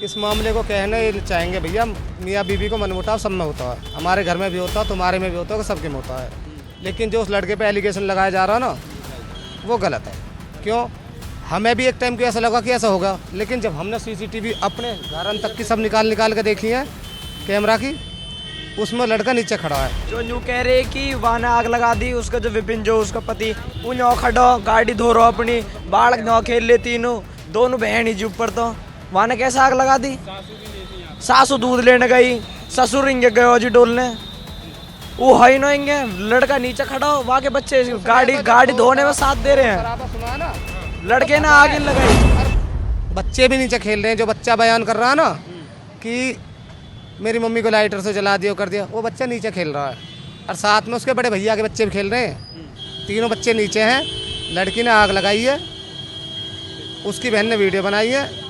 इस मामले को कहना ये चाहेंगे भैया, मियाँ बीवी को मनमुटाव सब में होता है, हमारे घर में भी होता है, तुम्हारे में भी होता है, सबके में होता है। लेकिन जो उस लड़के पे एलिगेशन लगाया जा रहा है ना, वो गलत है। क्यों? हमें भी एक टाइम को ऐसा लगा कि ऐसा होगा, लेकिन जब हमने सीसीटीवी अपने घर तक की सब निकाल के देखी है कैमरा की, उसमें लड़का नीचे खड़ा है। जो न्यू कह रहे कि वहाँ ने आग लगा दी, उसका जो विपिन जो उसका पति उन्हें खड़ा गाड़ी धो रहा अपनी बाढ़ न खेल ले, तीनों दोनों बहन ही ऊपर, तो वहाँ ने कैसे आग लगा दी? सासू दूध लेने गई, ससुर इंगे गए जी डोलने, वो है ना इंगे, लड़का नीचे खड़ा हो, वहाँ के बच्चे गाड़ी धोने में साथ दे रहे हैं, लड़के ने आग लगाई। बच्चे भी नीचे खेल रहे हैं। जो बच्चा बयान कर रहा है ना कि मेरी मम्मी को लाइटर से जला दिया कर दिया, वो बच्चा नीचे खेल रहा है और साथ में उसके बड़े भैया के बच्चे भी खेल रहे हैं। तीनों बच्चे नीचे हैं। लड़की ने आग लगाई है, उसकी बहन ने वीडियो बनाई है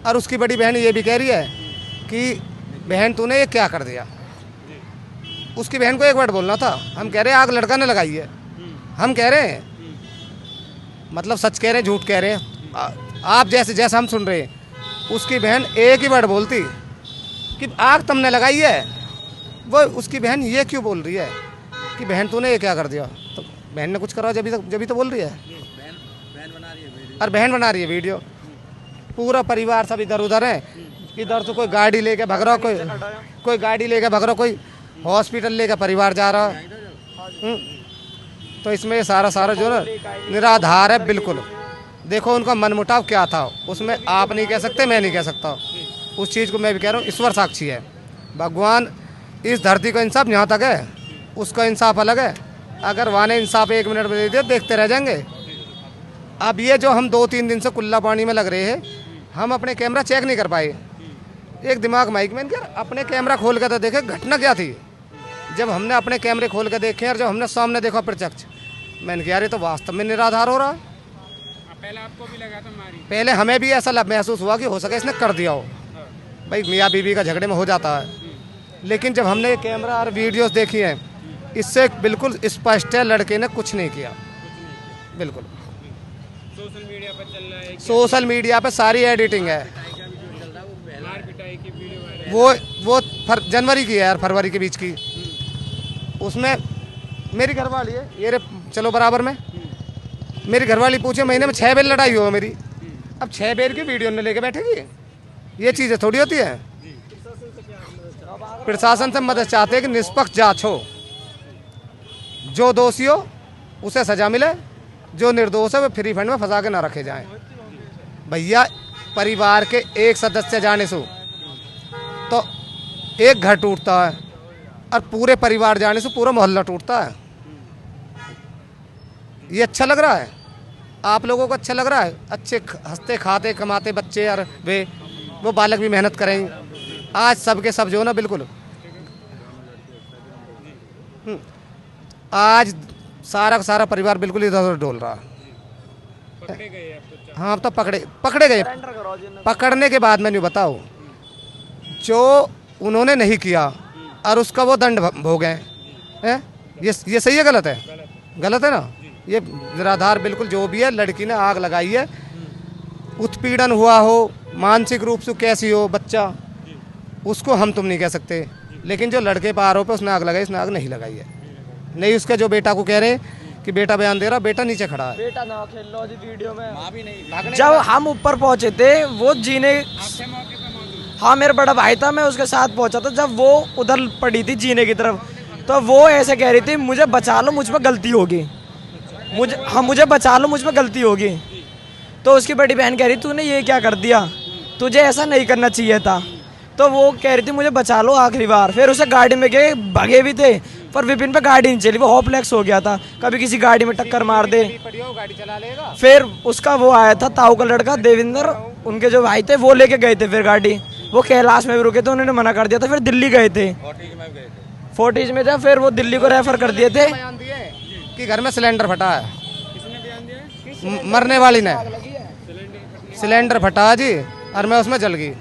और उसकी बड़ी बहन ये भी कह रही है कि बहन तूने ये क्या कर दिया। उसकी बहन को एक वर्ड बोलना था। हम कह रहे हैं आग लड़का ने लगाई है, हम कह रहे हैं, मतलब सच कह रहे हैं झूठ कह रहे हैं। आप जैसे हम सुन रहे हैं, उसकी बहन एक ही वर्ड बोलती कि आग तुमने लगाई है, वो उसकी बहन ये क्यों बोल रही है कि बहन तूने ये क्या कर दिया। तो बहन ने कुछ करा जब तो बोल रही है, और बहन बना रही है वीडियो। पूरा परिवार सब इधर उधर है, इधर तो कोई गाड़ी लेके भग रहा, कोई गाड़ी लेके भग रहा, कोई हॉस्पिटल लेके परिवार जा रहा। तो इसमें सारा जो ना निराधार है बिल्कुल। देखो उनका मनमुटाव क्या था, उसमें आप नहीं कह सकते, मैं नहीं कह सकता। उस चीज़ को मैं भी कह रहा हूँ, ईश्वर साक्षी है। भगवान इस धरती का इंसाफ यहाँ तक है, उसका इंसाफ अलग है। अगर वहाँ ने इंसाफ 1 मिनट में दे दिया, देखते रह जाएंगे। अब ये जो हम 2-3 दिन से कुल्ला पानी में लग रहे हैं, हम अपने कैमरा चेक नहीं कर पाए। एक दिमाग माइक में यार अपने कैमरा खोल के तो देखे घटना क्या थी। जब हमने अपने कैमरे खोल के देखे और जब हमने सामने देखा प्रत्यक्ष, मैंने कहा अरे तो वास्तव में निराधार हो रहा। पहले आपको भी लगा था मारी? पहले हमें भी ऐसा महसूस हुआ कि हो सके इसने कर दिया हो। भाई मियाँ बीवी का झगड़े में हो जाता है, लेकिन जब हमने कैमरा और वीडियोस देखी हैं, इससे बिल्कुल स्पष्ट है लड़के ने कुछ नहीं किया। बिल्कुल सोशल मीडिया पर चल रहा है, सोशल मीडिया पे सारी एडिटिंग है। मार पिटाई की वीडियो वो जनवरी की है यार, फरवरी के बीच की। उसमें मेरी घरवाली है ये रे, चलो बराबर में, मेरी घरवाली पूछे महीने में 6 बार लड़ाई हो मेरी। अब 6 बार की वीडियो ने लेके बैठेगी, ये चीज़ें थोड़ी होती है। प्रशासन से मदद चाहते हैं कि निष्पक्ष जांच हो, जो दोषी हो उसे सजा मिले, जो निर्दोष है वो फ्री फंड में फंसा के ना रखे जाएं। भैया परिवार के एक सदस्य जाने से तो एक घर टूटता है और पूरे परिवार जाने से पूरा मोहल्ला टूटता है। ये अच्छा लग रहा है? आप लोगों को अच्छा लग रहा है? अच्छे हंसते खाते कमाते बच्चे और वो बालक भी मेहनत करेंगे। आज सबके सब जो ना बिल्कुल आज सारा का सारा परिवार बिल्कुल इधर उधर डोल रहा। पकड़े गए अब तो? हाँ, अब तो पकड़े गए। पकड़ने के बाद मैंने बताओ जो उन्होंने नहीं किया और उसका वो दंड भोगे हैं, ये सही है गलत है? गलत है ना। ये निराधार बिल्कुल जो भी है, लड़की ने आग लगाई है, उत्पीड़न हुआ हो, मानसिक रूप से कैसी हो बच्चा, उसको हम तुम नहीं कह सकते। लेकिन जो लड़के पर आरोप है उसने आग लगाई, उसने आग नहीं लगाई है। नहीं, उसका जो बेटा को कह रहे हैं कि बेटा बयान दे रहा, बेटा नीचे खड़ा है। बेटा ना खेल लो जी वीडियो में। जब हम ऊपर पहुंचे थे वो जीने, हाँ मेरा बड़ा भाई था, मैं उसके साथ पहुंचा था। जब वो उधर पड़ी थी जीने की तरफ, तो वो ऐसे कह रही थी मुझे बचा लो, मुझ पर गलती होगी, मुझे बचा लो, मुझ पर गलती होगी। तो उसकी बड़ी बहन कह रही तूने ये क्या कर दिया, तुझे ऐसा नहीं करना चाहिए था। तो वो कह रही थी मुझे बचा लो आखिरी बार। फिर उसे गाड़ी में गए, भगे भी थे, पर विपिन पे गाड़ी नहीं चली, वो होपलेस हो गया था, कभी किसी गाड़ी में टक्कर मार दे। गाड़ी चला लेगा। फिर उसका वो आया था ताऊ का लड़का देवेंद्र, उनके जो भाई थे, वो लेके गए थे। फिर गाड़ी वो कैलाश में भी रुके थे, उन्होंने मना कर दिया था। फिर दिल्ली गए थे, फोर्टिज में था, फिर वो दिल्ली को रेफर कर दिए थे कि घर में सिलेंडर फटा है। मरने वाली ने सिलेंडर फटा जी, और मैं उसमें जल गई।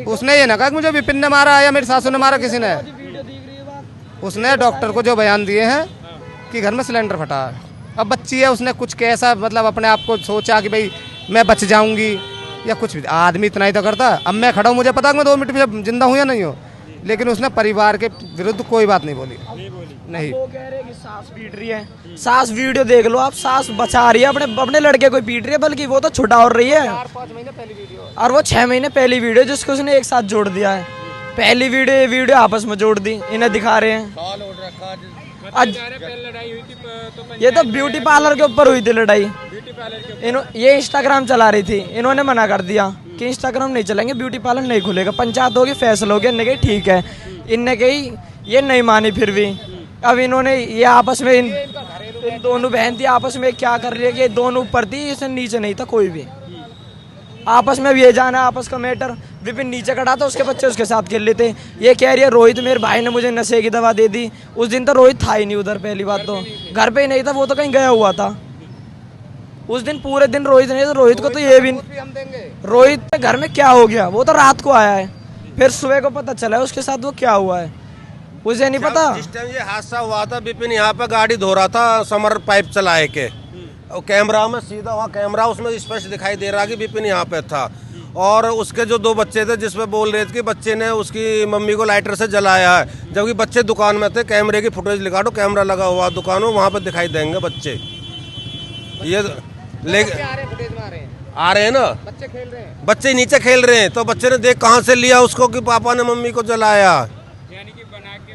उसने ये ना कहा कि मुझे विपिन ने मारा या मेरी सासू ने मारा, किसी ने। उसने डॉक्टर को जो बयान दिए हैं कि घर में सिलेंडर फटा है। अब बच्ची है, उसने कुछ कैसा मतलब अपने आप को सोचा कि भाई मैं बच जाऊंगी या कुछ भी। आदमी इतना ही तो करता। अब मैं खड़ा हूँ, मुझे पता है मैं 2 मिनट में जिंदा हूँ या नहीं हूँ, लेकिन उसने परिवार के विरुद्ध कोई बात नहीं बोली। नहीं, वो कह रहे हैं कि सास पीट रही है, सास वीडियो देख लो आप, सास बचा रही है अपने लड़के को पीट रही है, बल्कि वो तो छुटा और रही है। 4-5 महीने पहली वीडियो, और वो 6 महीने पहली वीडियो जिसको उसने एक साथ जोड़ दिया है। पहली वीडियो आपस में जोड़ दी, इन्हें दिखा रहे हैं। आज पहले लड़ाई हुई थी तो ये तो ब्यूटी पार्लर के ऊपर हुई थी लड़ाई। ब्यूटी पार्लर के ये इंस्टाग्राम चला रही थी, इन्होंने मना कर दिया कि इंस्टाग्राम नहीं चलेंगे, ब्यूटी पार्लर नहीं खुलेगा। पंचायत होगी, फैसला हो गया, इनने कही ठीक है, इनने कही ये नहीं मानी। फिर भी अब इन्होंने ये आपस में इन दोनों बहन थी, आपस में क्या कर रही है कि दोनों ऊपर थी, इससे नीचे नहीं था कोई भी। आपस में अब ये जाना आपस का मैटर। विपिन नीचे खड़ा था, उसके बच्चे उसके साथ खेल लेते। ये कह रही है रोहित मेरे भाई ने मुझे नशे की दवा दे दी। उस दिन तो रोहित था ही नहीं उधर, पहली बात तो घर पे ही नहीं था, वो तो कहीं गया हुआ था उस दिन। पूरे दिन रोहित नहीं था। रोहित को तो ये भी हम देंगे। रोहित के घर में क्या हो गया, वो तो रात को आया है, फिर सुबह को पता चला है उसके साथ वो क्या हुआ है, उसे नहीं पता। जिस टाइम ये हादसा हुआ था, विपिन यहाँ पे गाड़ी धो रहा था समर पाइप चलाए के, और कैमरा में सीधा वहाँ कैमरा उसमें स्पष्ट दिखाई दे रहा कि विपिन यहाँ पे था। और उसके जो 2 बच्चे थे, जिसमें बोल रहे थे कि बच्चे ने उसकी मम्मी को लाइटर से जलाया है, जबकि बच्चे दुकान में थे। कैमरे की फुटेज निकालो, तो कैमरा लगा हुआ दुकान में, वहाँ पे दिखाई देंगे बच्चे। ये लेकिन आ रहे हैं ना, बच्चे खेल रहे हैं, बच्चे नीचे खेल रहे हैं, तो बच्चे ने देख कहाँ से लिया उसको कि पापा ने मम्मी को जलाया। यानी कि बना के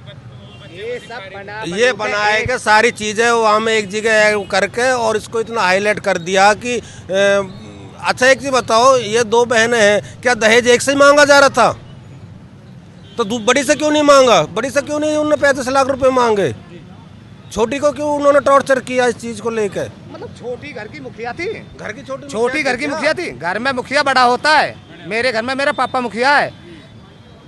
ये सब ये बनाए के सारी चीजें वहाँ में एक जगह करके और इसको इतना हाईलाइट कर दिया कि अच्छा एक चीज बताओ, ये 2 बहनें हैं, क्या दहेज एक से ही मांगा जा रहा था? तो बड़ी से क्यों नहीं मांगा? बड़ी से क्यों नहीं उन्होंने 35 लाख रुपए मांगे? छोटी को क्यों उन्होंने टॉर्चर किया इस चीज को लेकर? मतलब छोटी घर की मुखिया थी, घर की छोटी घर की मुखिया थी। घर में मुखिया बड़ा होता है। मेरे घर में मेरा पापा मुखिया है,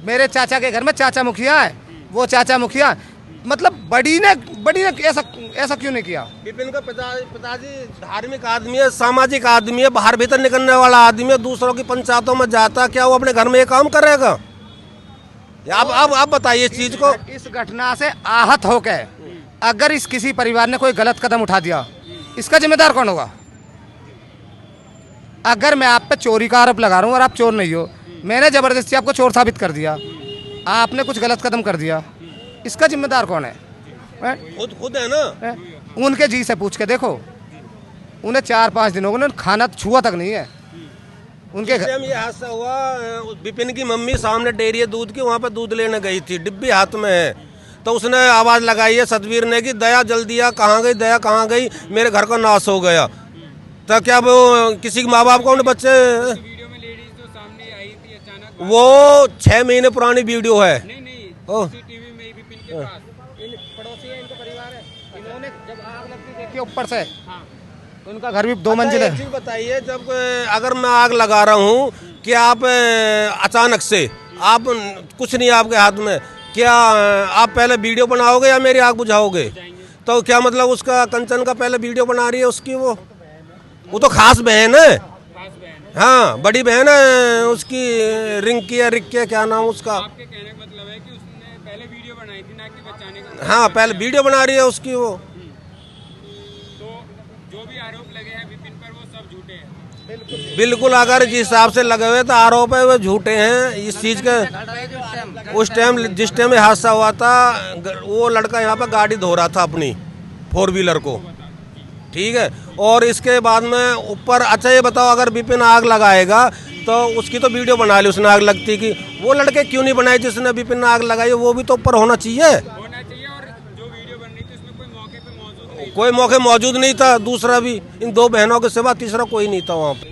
मेरे चाचा के घर में चाचा मुखिया है, वो चाचा मुखिया। मतलब बड़ी ने ऐसा क्यों नहीं किया? विपिन का पिताजी धार्मिक आदमी है, सामाजिक आदमी है, बाहर भीतर निकलने वाला आदमी है, दूसरों की पंचायतों में जाता, क्या वो अपने घर में ये काम करेगा? आप बताइए इस चीज को। इस घटना से आहत होकर अगर इस किसी परिवार ने कोई गलत कदम उठा दिया, इसका जिम्मेदार कौन होगा? अगर मैं आप पे चोरी का आरोप लगा रहा हूँ और आप चोर नहीं हो, मैंने जबरदस्ती आपको चोर साबित कर दिया, आपने कुछ गलत कदम कर दिया, इसका जिम्मेदार कौन है? खुद है ना। उनके जी से पूछ के देखो, उन्हें 4-5 दिन हो गए, खाना छुआ तक नहीं है उनके घर। ये हादसा हुआ, विपिन की मम्मी सामने डेयरी है दूध की, वहाँ पे दूध लेने गई थी, डिब्बी हाथ में है, तो उसने आवाज़ लगाई है सतवीर ने कि दया जल्दी आ, कहाँ गई दया, कहाँ गई, मेरे घर का नाश हो गया। तो क्या वो किसी माँ बाप को बच्चे? वीडियो में लेडीज तो सामने आई थी अचानक, वो 6 महीने पुरानी वीडियो है। नहीं ओह। सीसीटीवी में ही विपिन के पास पड़ोसी है, इनका परिवार है। इन्होंने जब आग लगती देखी ऊपर से, हाँ। तो उनका घर भी 2 मंजिल एक है। चीज बताइए, जब अगर मैं आग लगा रहा हूँ कि आप अचानक से आप कुछ नहीं आपके हाथ में, क्या आप पहले वीडियो बनाओगे या मेरी आग बुझाओगे? तो क्या मतलब उसका कंचन का पहले वीडियो बना रही है उसकी, वो तो खास बहन है। हाँ, बड़ी बहन है उसकी, रिंकी या रिक्की है, क्या नाम उसका। आपके कहने का मतलब है कि उसने पहले वीडियो बनाई थी, ना कि बचाने का। हाँ, पहले वीडियो बना रही है उसकी वो। तो जो भी आरोप लगे हैं विपिन पर, वो सब झूठे हैं। बिल्कुल, अगर जिस हिसाब से लगे हुए तो आरोप है वो झूठे हैं। इस चीज़ के उस टाइम जिस टाइम हादसा हुआ था, वो लड़का यहाँ पर गाड़ी धो रहा था अपनी 4 व्हीलर को, ठीक है। और इसके बाद में ऊपर, अच्छा ये बताओ, अगर विपिन आग लगाएगा तो उसकी तो वीडियो बना ली उसने आग लगती की, वो लड़के क्यों नहीं बनाए जिसने विपिन ने आग लगाई? वो भी तो ऊपर होना चाहिए। और जो वीडियो बन रही थी उसमें कोई मौके पे मौजूद नहीं, कोई मौके मौजूद नहीं था। दूसरा भी, इन 2 बहनों के सिवा तीसरा कोई नहीं था वहाँ पे।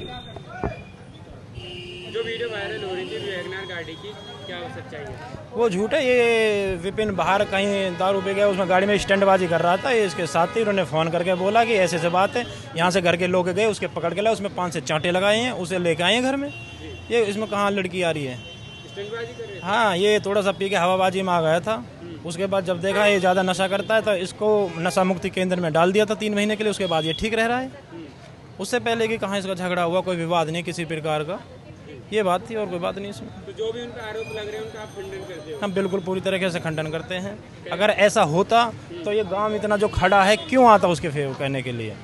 जो वीडियो वायरल हो रही थी वैगनआर गाड़ी की, क्या सच्चाई है? वो झूठ है। ये विपिन बाहर कहीं दारू पी गया, उसमें गाड़ी में स्टंटबाजी कर रहा था। ये इसके साथ ही उन्होंने फ़ोन करके बोला कि ऐसे बात है, यहाँ से घर के लोग गए, उसके पकड़ के लाए, उसमें 5 से चांटे लगाए हैं, उसे लेके आए हैं घर में। ये इसमें कहाँ लड़की आ रही है? स्टंटबाजी कर रहे थे। हाँ, ये थोड़ा सा पी के हवाबाजी में आ गया था। उसके बाद जब देखा ये ज़्यादा नशा करता है तो इसको नशा मुक्ति केंद्र में डाल दिया था 3 महीने के लिए। उसके बाद ये ठीक रह रहा है। उससे पहले कि कहाँ इसका झगड़ा हुआ, कोई विवाद नहीं किसी प्रकार का, ये बात थी और कोई बात नहीं इसमें। तो जो भी उनका आरोप लग रहे हैं उनका आप खंडन करते हो? हम बिल्कुल पूरी तरीके से खंडन करते हैं। अगर ऐसा होता तो ये गांव इतना जो खड़ा है क्यों आता उसके फेवर कहने के लिए?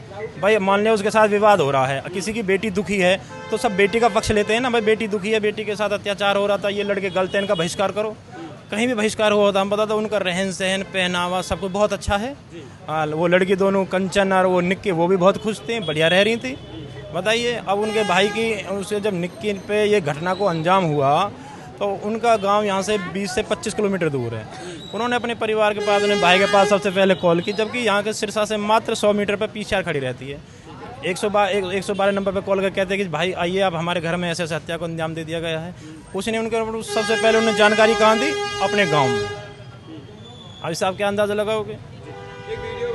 भाई मान लिया उसके साथ विवाद हो रहा है, किसी की बेटी दुखी है तो सब बेटी का पक्ष लेते हैं ना, भाई बेटी दुखी है, बेटी के साथ अत्याचार हो रहा था, ये लड़के गलत हैं, इनका बहिष्कार करो। कहीं भी बहिष्कार हुआ होता, हम पता था उनका रहन सहन पहनावा सब कुछ बहुत अच्छा है। वो लड़की दोनों कंचन और वो निक्की वो भी बहुत खुश थी, बढ़िया रह रही थी। बताइए अब उनके भाई की उसे जब निक्की पे ये घटना को अंजाम हुआ तो उनका गांव यहाँ से 20 से 25 किलोमीटर दूर है। उन्होंने अपने परिवार के पास, अपने भाई के पास सबसे पहले कॉल की, जबकि यहाँ के सिरसा से मात्र 100 मीटर पर पीसीआर खड़ी रहती है। 112 नंबर पर कॉल कर कहते हैं कि भाई आइए आप हमारे घर में ऐसे ऐसे हत्या को अंजाम दे दिया गया है। उसने उनके सबसे पहले उन्हें जानकारी कहाँ दी? अपने गाँव में। अब इससे आप क्या अंदाज़ा लगाओगे? एक वीडियो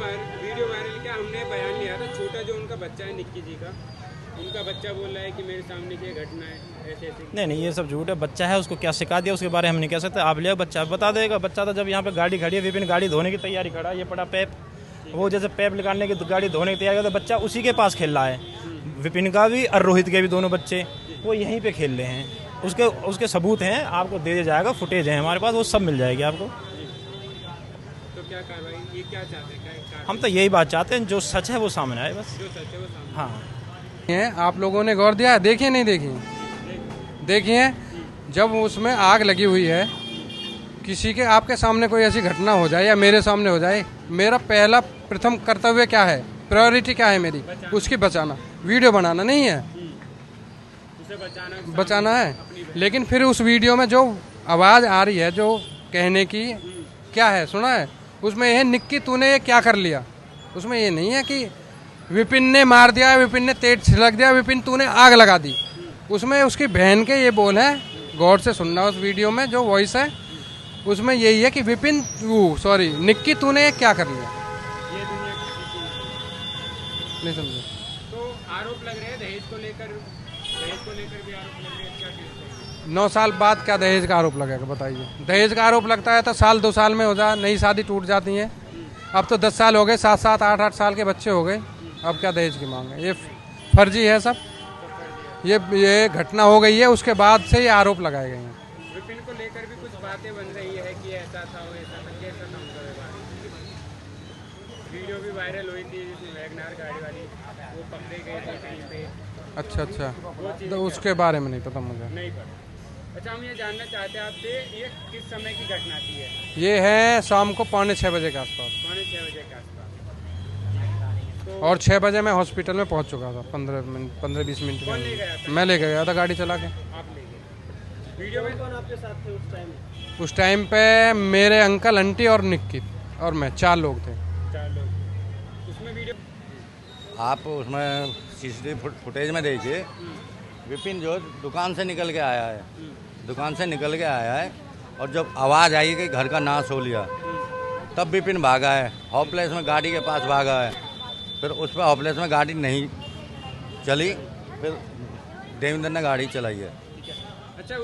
वायरल क्या हमने बयान लिया था, छोटा जो उनका बच्चा है निक्की जी का, उनका बच्चा बोल रहा है कि मेरे सामने की घटना है ऐसे ऐसे। नहीं ये सब झूठ है। बच्चा है, उसको क्या सिखा दिया उसके बारे में हम नहीं कह सकते। आप लिया बच्चा बता देगा। बच्चा था जब यहाँ पे गाड़ी खड़ी है, विपिन गाड़ी धोने की तैयारी खड़ा, ये पड़ा पैप, वो जैसे पैप निकालने की गाड़ी धोने की तैयारी करता, बच्चा उसी के पास खेल रहा है। विपिन का भी और रोहित के भी दोनों बच्चे वो यहीं पे खेल रहे हैं। उसके सबूत हैं, आपको दे दिया जाएगा, फुटेज है हमारे पास, वो सब मिल जाएगी आपको। तो क्या कार्रवाई, ये क्या चाहते हैं? हम तो यही बात चाहते हैं, जो सच है वो सामने आए बस। जो सच है वो सामने। हाँ आप लोगों ने गौर दिया है? देखिए नहीं देखिए? देखिए जब उसमें आग लगी हुई है, किसी के आपके सामने कोई ऐसी घटना हो जाए या मेरे सामने हो जाए, मेरा पहला प्रथम कर्तव्य क्या है, प्रायोरिटी क्या है मेरी? उसकी बचाना, वीडियो बनाना नहीं है, उसे बचाना है। लेकिन फिर उस वीडियो में जो आवाज़ आ रही है, जो कहने की क्या है, सुना है? उसमें यह निक्की तूने ये क्या कर लिया, उसमें ये नहीं है कि विपिन ने मार दिया, विपिन ने तेज छिड़क दिया, विपिन तूने आग लगा दी। उसमें उसकी बहन के ये बोल है, गौर से सुनना उस वीडियो में जो वॉइस है, उसमें यही है कि विपिन निक्की तूने ये क्या कर लिया। ये दुनिया की नहीं समझे? तो आरोप लग रहे हैं दहेज को लेकर भी आरोप लग रहे हैं, क्या कहते हैं? 9 साल बाद क्या दहेज का आरोप लगेगा बताइए? दहेज का आरोप लगता है तो साल 2 साल में हो जाए, नई शादी टूट जाती है। अब तो 10 साल हो गए, 7-7 8-8 साल के बच्चे हो गए, अब क्या दहेज की मांग है? ये फर्जी है सब। ये घटना हो गई है, उसके बाद से ये आरोप लगाए गए हैं। विपिन को लेकर भी कुछ बातें बन रही है कि ऐसा था वैसा था, कैसा था उनका व्यवहार? वीडियो भी वायरल हुई थी जिसमें वैगनार गाड़ी वाली वो पकड़े गए थे कहीं पे। अच्छा, तो उसके बारे में नहीं पता मुझे। नहीं पता। अच्छा, हम ये जानना चाहते हैं आपसे, ये किस समय की घटना थी? ये है शाम को 5:45 बजे के आसपास, 6:45 बजे के आसपास। और 6 बजे मैं हॉस्पिटल में पहुंच चुका था। 15-20 मिनट कौन ले गया था? मैं ले गया था गाड़ी चला के। आप ले गए। वीडियो में कौन आपके साथ थे उस टाइम? उस टाइम पे मेरे अंकल, आंटी और निक्की और मैं, 4 लोग थे। 4 लोग। उसमें वीडियो आप उसमें सीसीटीवी फुटेज में देखिए, विपिन जो दुकान से निकल के आया है, दुकान से निकल के आया है, और जब आवाज़ आई कि घर का नाश हो लिया, तब विपिन भागा है, हॉपलेस में गाड़ी के पास भागा है। फिर उस पर हॉपलेस में गाड़ी नहीं चली, फिर देवेंद्र ने गाड़ी चलाई है। अच्छा